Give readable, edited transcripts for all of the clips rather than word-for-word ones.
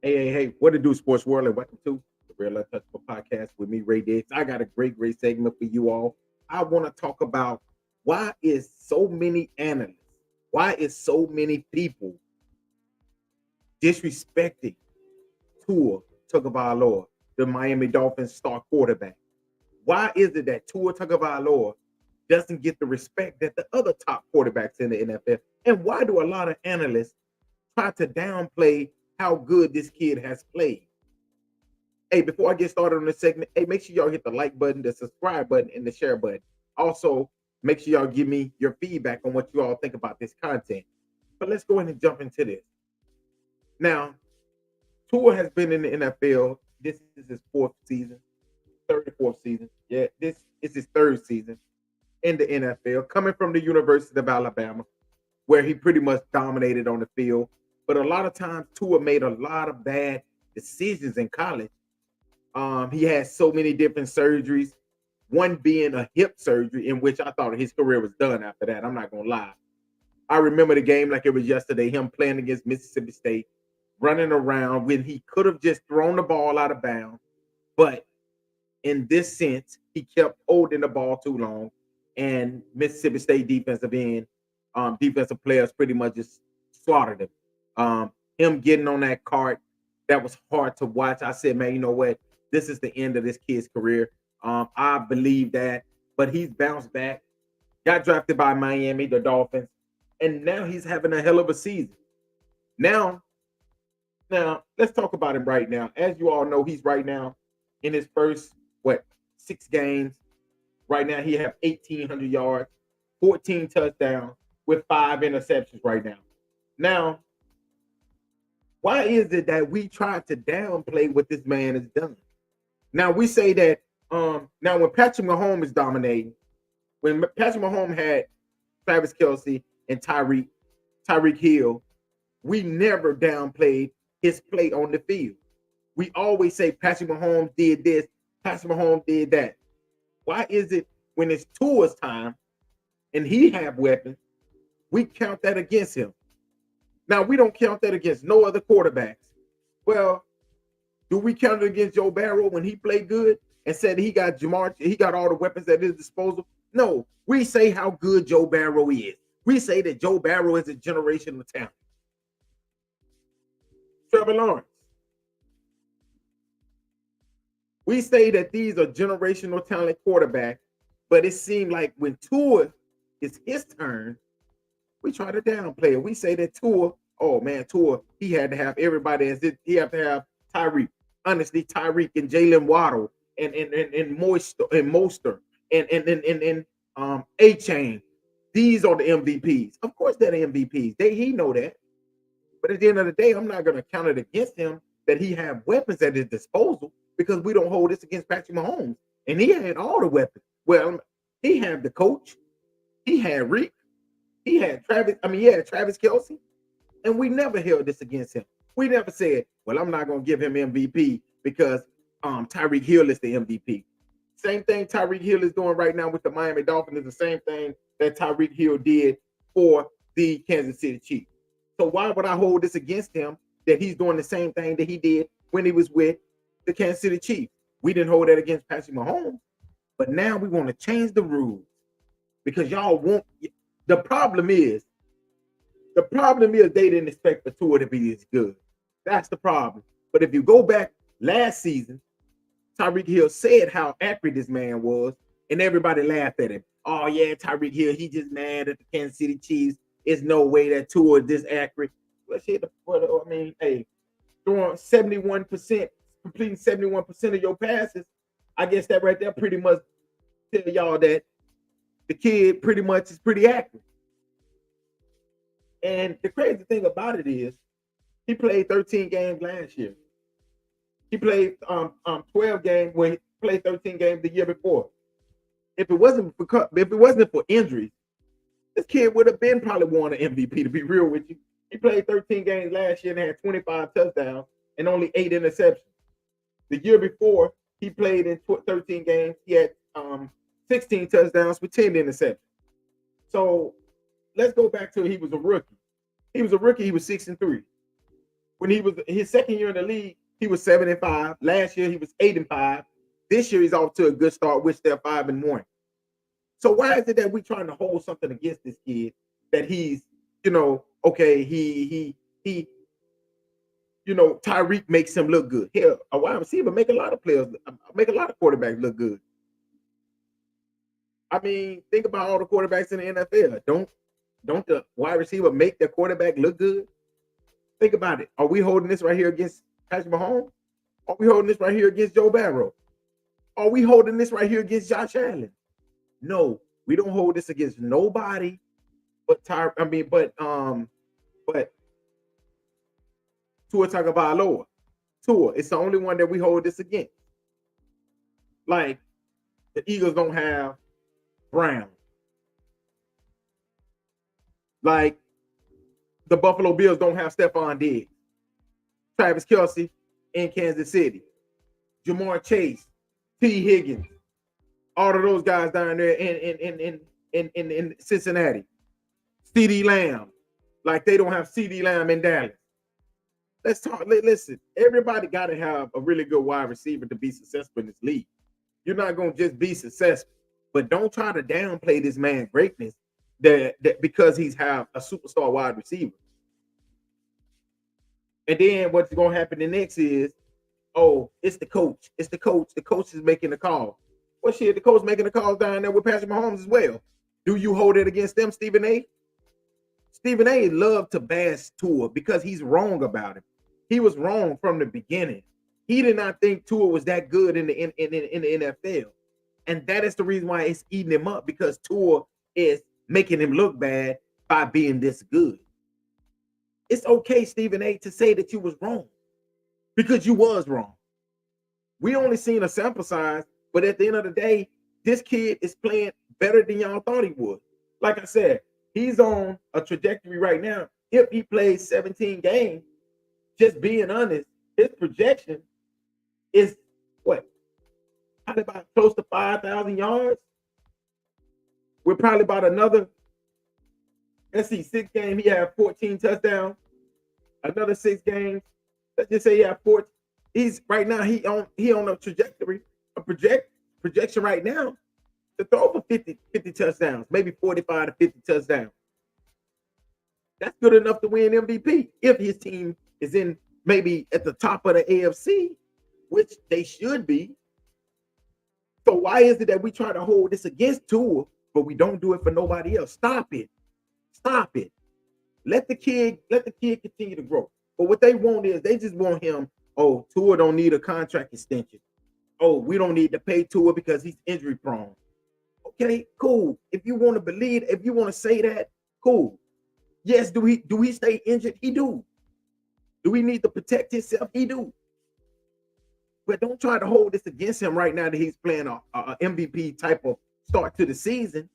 Hey, what to do, sports world, and welcome to the Real Untouchable Podcast with me, Ray Diggs. I got a great segment for you all. I want to talk about why is so many analysts, why is so many people disrespecting Tua Tagovailoa, the Miami Dolphins star quarterback? Why is it that Tua Tagovailoa doesn't get the respect that the other top quarterbacks in the NFL? And why do a lot of analysts try to downplay how good this kid has played? Hey, before I get started on this segment, hey, make sure y'all hit the like button, the subscribe button, and the share button. Also, make sure y'all give me your feedback on what you all think about this content. But let's go ahead and jump into this. Now, Tua has been in the NFL. This is his fourth season, third or fourth season. Yeah, this is his third season in the NFL, coming from the University of Alabama, where he pretty much dominated on the field. But a lot of times, Tua made a lot of bad decisions in college. He had so many different surgeries, one being a hip surgery, in which I thought his career was done after that. I'm not going to lie. I remember the game like it was yesterday, him playing against Mississippi State, running around when he could have just thrown the ball out of bounds. But in this sense, he kept holding the ball too long, and Mississippi State defensive players pretty much just slaughtered him. Him getting on that cart, that was hard to watch. I said, man, you know what? This is the end of this kid's career. I believe that, but he's bounced back, got drafted by Miami, the Dolphins, and now he's having a hell of a season. Now, let's talk about him right now. As you all know, he's right now in his first, 6 games. Right now, he have 1,800 yards, 14 touchdowns with 5 interceptions right now. Now, why is it that we try to downplay what this man has done? Now, we say that now when Patrick Mahomes is dominating, when Patrick Mahomes had Travis Kelce and Tyreek Hill, we never downplayed his play on the field. We always say Patrick Mahomes did this, Patrick Mahomes did that. Why is it when it's Tua's time and he have weapons, we count that against him? Now, we don't count that against no other quarterbacks. Well, do we count it against Joe Burrow when he played good and said he got all the weapons at his disposal? No, we say how good Joe Burrow is. We say that Joe Burrow is a generational talent. Trevor Lawrence. We say that these are generational talent quarterbacks, but it seemed like when Tua is his turn, we try to downplay it. We say that Tua, he had to have everybody as it. He had to have Tyreek. Honestly, Tyreek and Jalen Waddle and Mostert and A-Chain. These are the MVPs. Of course, they're the MVPs. He know that. But at the end of the day, I'm not going to count it against him that he have weapons at his disposal, because we don't hold this against Patrick Mahomes. And he had all the weapons. Well, he had the coach. He had Reek. He had Travis Kelce. And we never held this against him. We never said, well, I'm not going to give him MVP because Tyreek Hill is the MVP. Same thing Tyreek Hill is doing right now with the Miami Dolphins is the same thing that Tyreek Hill did for the Kansas City Chiefs. So why would I hold this against him that he's doing the same thing that he did when he was with the Kansas City Chiefs? We didn't hold that against Patrick Mahomes, but now we want to change the rules because y'all won't. The problem is they didn't expect the Tua to be as good. That's the problem. But if you go back last season, Tyreek Hill said how accurate this man was, and everybody laughed at him. Oh yeah, Tyreek Hill, he just mad at the Kansas City Chiefs. There's no way that Tua is this accurate. Throwing 71%, completing 71% of your passes, I guess that right there pretty much tell y'all that the kid pretty much is pretty accurate. And the crazy thing about it is he played 13 games last year. He played 12 games when he played 13 games the year before. If it wasn't for injuries, this kid would have been probably won an MVP, to be real with you. He played 13 games last year and had 25 touchdowns and only 8 interceptions. The year before, he played in 13 games. He had 16 touchdowns with 10 interceptions. So let's go back to he was a rookie. He was 6-3. When he was his second year in the league, he was 7-5. Last year he was 8-5. This year he's off to a good start, which they're 5-1. So why is it that we trying to hold something against this kid that he's, okay, he Tyreek makes him look good. Hell, a wide receiver make a lot of quarterbacks look good. I mean, think about all the quarterbacks in the NFL. Don't the wide receiver make their quarterback look good? Think about it. Are we holding this right here against Patrick Mahomes? Are we holding this right here against Joe Burrow? Are we holding this right here against Josh Allen? No, we don't hold this against nobody but Tua Tagovailoa. Tua, it's the only one that we hold this against. Like the Eagles don't have Brown. Like the Buffalo Bills don't have Stephon Diggs, Travis Kelce in Kansas City, Jamar Chase, T. Higgins, all of those guys down there in Cincinnati, CeeDee Lamb. Like they don't have CeeDee Lamb in Dallas. Let's talk. Listen, everybody got to have a really good wide receiver to be successful in this league. You're not going to just be successful, but don't try to downplay this man's greatness that because he's have a superstar wide receiver. And then what's going to happen the next is, oh, it's the coach. It's the coach. The coach is making the call. Well, shit, the coach making the calls down there with Patrick Mahomes as well. Do you hold it against them, Stephen A? Stephen A loved to bash Tua because he's wrong about it. He was wrong from the beginning. He did not think Tua was that good in the NFL. And that is the reason why it's eating him up, because Tua is making him look bad by being this good. It's okay, Stephen A, to say that you was wrong, because you was wrong. We only seen a sample size, but at the end of the day, this kid is playing better than y'all thought he would. Like I said, he's on a trajectory right now. If he plays 17 games, just being honest, his projection is what? Probably about close to 5,000 yards. We're probably about another, let's see, 6 games, he had 14 touchdowns. Another 6 games, let's just say he had 14. He's right now, he on a trajectory, projection right now to throw for 50 touchdowns, maybe 45 to 50 touchdowns. That's good enough to win MVP if his team is in maybe at the top of the AFC, which they should be. So why is it that we try to hold this against Tua, but we don't do it for nobody else? Stop it. Stop it. Let the kid continue to grow. But what they want is they just want him, oh, Tua don't need a contract extension. Oh, we don't need to pay Tua because he's injury prone. Okay, cool. If you want to believe, if you want to say that, cool. Yes, do he stay injured? He do. Do we need to protect himself? He do. But don't try to hold this against him right now that he's playing a MVP type of start to the season,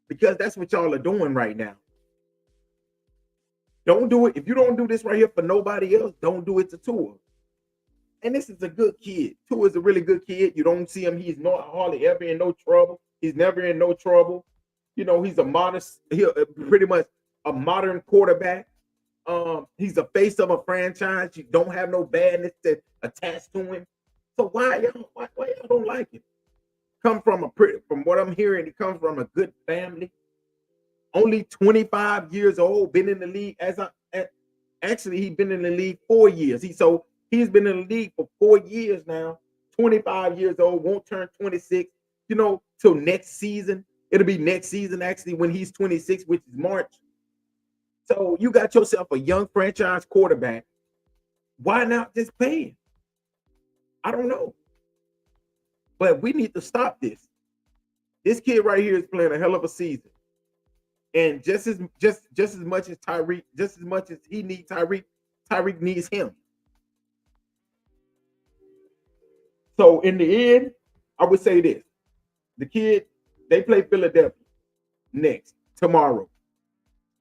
because that's what y'all are doing right now. Don't do it. If you don't do this right here for nobody else, don't do it to Tua. And this is a good kid. Tua is a really good kid. You don't see him. He's not hardly ever in no trouble. He's never in no trouble. You know, he's pretty much a modern quarterback. He's a face of a franchise. You don't have no badness that attached to him. So why y'all don't like him? From what I'm hearing, he comes from a good family. Only 25 years old, been in the league actually he's been in the league 4 years. He's been in the league for 4 years now. 25 years old, won't turn 26, till next season. It'll be next season actually when he's 26, which is March. So you got yourself a young franchise quarterback. Why not just pay him? I don't know. But we need to stop this. This kid right here is playing a hell of a season. And just as much as Tyreek, just as much as he needs Tyreek, Tyreek needs him. So in the end, I would say this. The kid, they play Philadelphia next, tomorrow.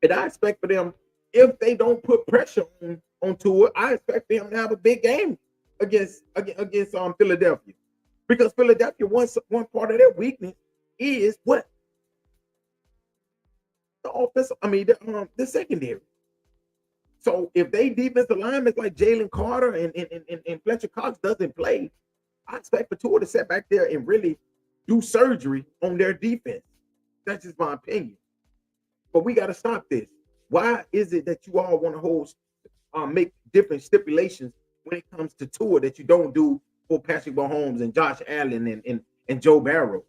And I expect for them, if they don't put pressure on Tua, I expect them to have a big game against Philadelphia. Because Philadelphia, one part of their weakness is what? The offensive, the secondary. So if they defensive linemen like Jalen Carter and Fletcher Cox doesn't play, I expect for Tua to sit back there and really do surgery on their defense. That's just my opinion. But we got to stop this. Why is it that you all want to make different stipulations when it comes to Tua that you don't do for Patrick Mahomes and Josh Allen and Joe Burrow?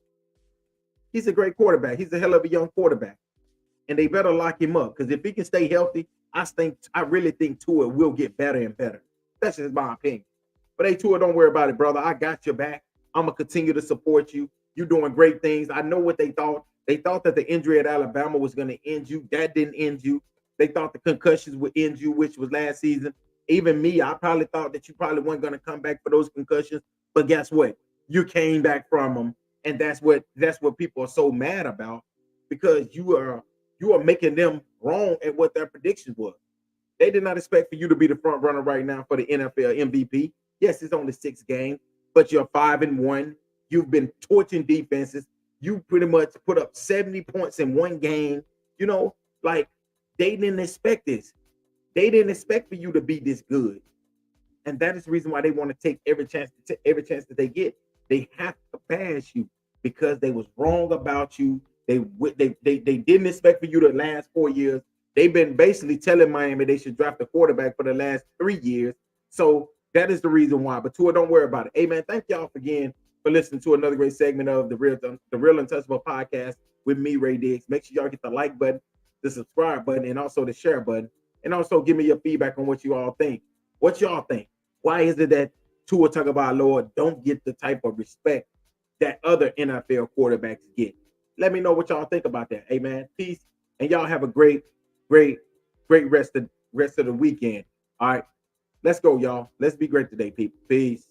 He's a great quarterback. He's a hell of a young quarterback, and they better lock him up because if he can stay healthy, I really think Tua will get better and better. That's just my opinion. But hey, Tua, don't worry about it, brother. I got your back. I'm gonna continue to support you. You're doing great things. I know what they thought. They thought that the injury at Alabama was going to end you. That didn't end you. They thought the concussions would end you, which was last season. Even me, I probably thought that you probably weren't going to come back for those concussions. But guess what? You came back from them, and that's what people are so mad about because you are making them wrong at what their predictions was. They did not expect for you to be the front runner right now for the NFL MVP. Yes, it's only 6 games, but you're 5-1. You've been torching defenses. You pretty much put up 70 points in one game. You know, like they didn't expect this. They didn't expect for you to be this good. And that is the reason why they want to take every chance that they get. They have to bash you because they was wrong about you. They didn't expect for you to last 4 years. They've been basically telling Miami they should draft a quarterback for the last 3 years. So that is the reason why. But Tua, don't worry about it. Hey man, thank y'all again for listening to another great segment of the Real Untouchable podcast with me, Ray Diggs. Make sure y'all get the like button, the subscribe button, and also the share button. And also give me your feedback on what you all think. What y'all think? Why is it that Tua Tagovailoa don't get the type of respect that other NFL quarterbacks get? Let me know what y'all think about that. Hey man, peace, and y'all have a great rest of the weekend. All right, let's go, y'all. Let's be great today, people. Peace.